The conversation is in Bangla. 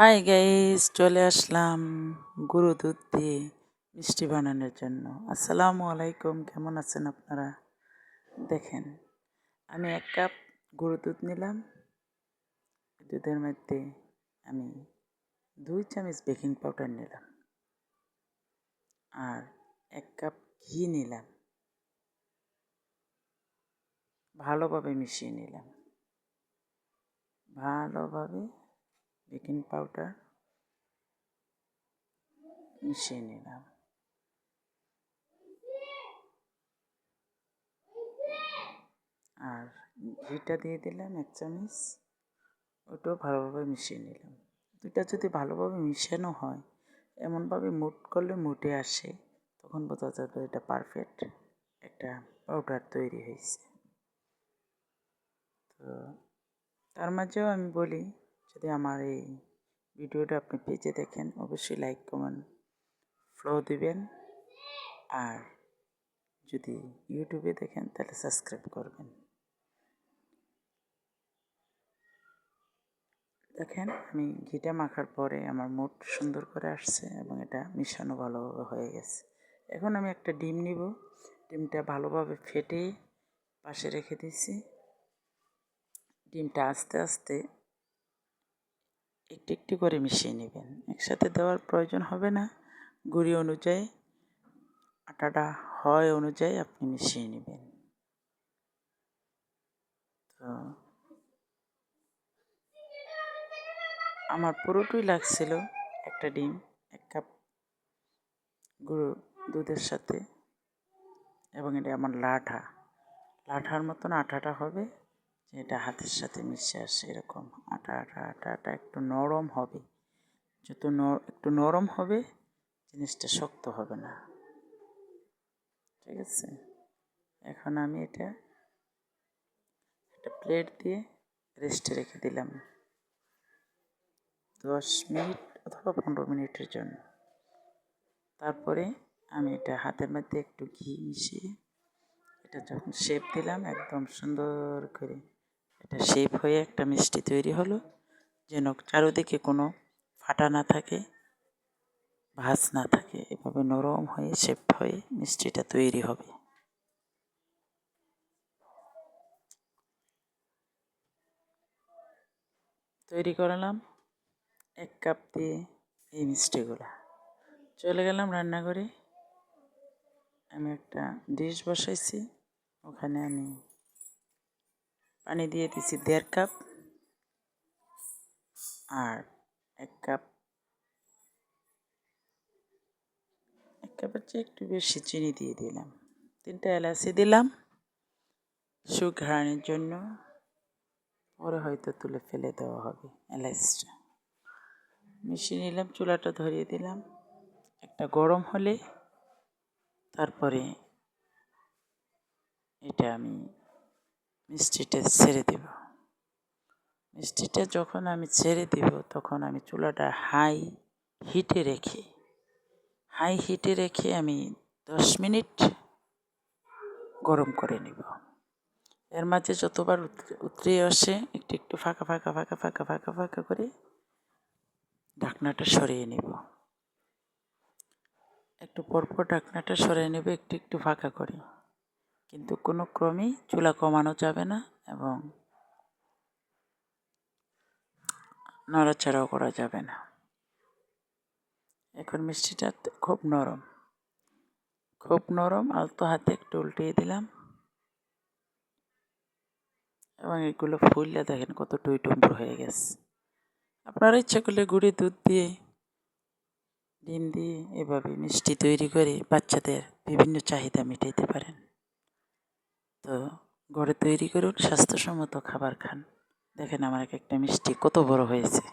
হাই গাইস, চলে আসলাম গরু দুধ দিয়ে মিষ্টি বানানোর জন্য। আসসালামু আলাইকুম, কেমন আছেন আপনারা? দেখেন, আমি 1 কাপ গরু দুধ নিলাম। দুধের মধ্যে আমি 2 চামচ বেকিং পাউডার নিলাম আর 1 কাপ ঘি নিলাম। ভালোভাবে মিশিয়ে নিলাম। ভালোভাবে বেকিং পাউডার মিশিয়ে নিলাম। আর ঘিটা দিয়ে দিলাম 1 চামচ, ওটাও ভালোভাবে মিশিয়ে নিলাম। দুটা যদি ভালোভাবে মিশানো হয়, এমনভাবে মুট করলে মুটে আসে, তখন বোঝা যাবে এটা পারফেক্ট একটা পাউডার তৈরি হয়েছে। তো তার মাঝেও আমি বলি, যদি আমার এই ভিডিওটা আপনি পেজে দেখেন, অবশ্যই লাইক কমেন্ট ফলো দিবেন। আর যদি ইউটিউবে দেখেন তাহলে সাবস্ক্রাইব করবেন। দেখেন, আমি ঘিটা মাখার পরে আমার মুট সুন্দর করে আসছে এবং এটা মিশানো ভালোভাবে হয়ে গেছে। এখন আমি একটা ডিম নিব। ডিমটা ভালোভাবে ফেটে পাশে রেখে দিয়েছি। ডিমটা আস্তে আস্তে একটু একটু করে মিশিয়ে নেবেন। একসাথে দেওয়ার প্রয়োজন হবে না। গুঁড়ি অনুযায়ী, আটাটা হয় অনুযায়ী আপনি মিশিয়ে নেবেন। তো আমার পুরোটাই লাগছিল একটা ডিম 1 কাপ গুঁড়ো দুধের সাথে, এবং এটা আমার লাঠার মতন আঠাটা হবে, যে এটা হাতের সাথে মিশে আসে এরকম আটা একটু নরম হবে। যত একটু নরম হবে, জিনিসটা শক্ত হবে না। ঠিক আছে, এখন আমি এটা একটা প্লেট দিয়ে রেস্টে রেখে দিলাম 10 মিনিট অথবা 15 মিনিটের জন্য। তারপরে আমি এটা হাতের মধ্যে একটু ঘি মিশিয়ে এটা যখন শেপ দিলাম, একদম সুন্দর করে এটা শেপ হয়ে একটা মিষ্টি তৈরি হলো, যেন চারিদিকে কোনো ফাটা না থাকে, ভাঁজ না থাকে। এভাবে নরম হয়ে শেপ হয়ে মিষ্টিটা তৈরি হবে। তৈরি করলাম 1 কাপ দিয়ে এই মিষ্টিগুলো। চলে গেলাম রান্নাঘরে। আমি একটা ডিশ বসাইছি, ওখানে আমি পানি দিয়ে দিছি 1.5 কাপ, আর 1 কাপের চেয়ে একটু বেশি চিনি দিয়ে দিলাম। 3টা এলাচি দিলাম সুঘ্রাণের জন্য। পরে হয়তো তুলে ফেলে দেওয়া হবে এলাচটা। মিশিয়ে নিলাম, চুলাটা ধরিয়ে দিলাম। একটা গরম হলে তারপরে এটা আমি মিষ্টিটা ছেড়ে দেব। মিষ্টিটা যখন আমি ছেড়ে দেব, তখন আমি চুলাটা হাই হিটে রেখে আমি 10 মিনিট গরম করে নেব। এর মাঝে যতবার উতরে আসে, একটু একটু ফাঁকা করে ঢাকনাটা সরিয়ে নেব। একটু পরপর ঢাকনাটা সরিয়ে নেব, একটু একটু ফাঁকা করে। কিন্তু কোনো ক্রমেই চুলা কমানো যাবে না এবং নড়াচড়াও করা যাবে না। এখন মিষ্টিটা খুব নরম, আলতো হাতে একটু উল্টিয়ে দিলাম এবং এগুলো ফুললে দেখেন কত টইটুম্বুর হয়ে গেছে। আপনারা ইচ্ছা করলে গুঁড়ি দুধ দিয়ে, ডিম দিয়ে এভাবে মিষ্টি তৈরি করে বাচ্চাদের বিভিন্ন চাহিদা মেটাতে পারেন। তো ঘরে তৈরি করুন, স্বাস্থ্যসম্মত খাবার খান। দেখেন আমার একটা মিষ্টি কত বড় হয়েছে।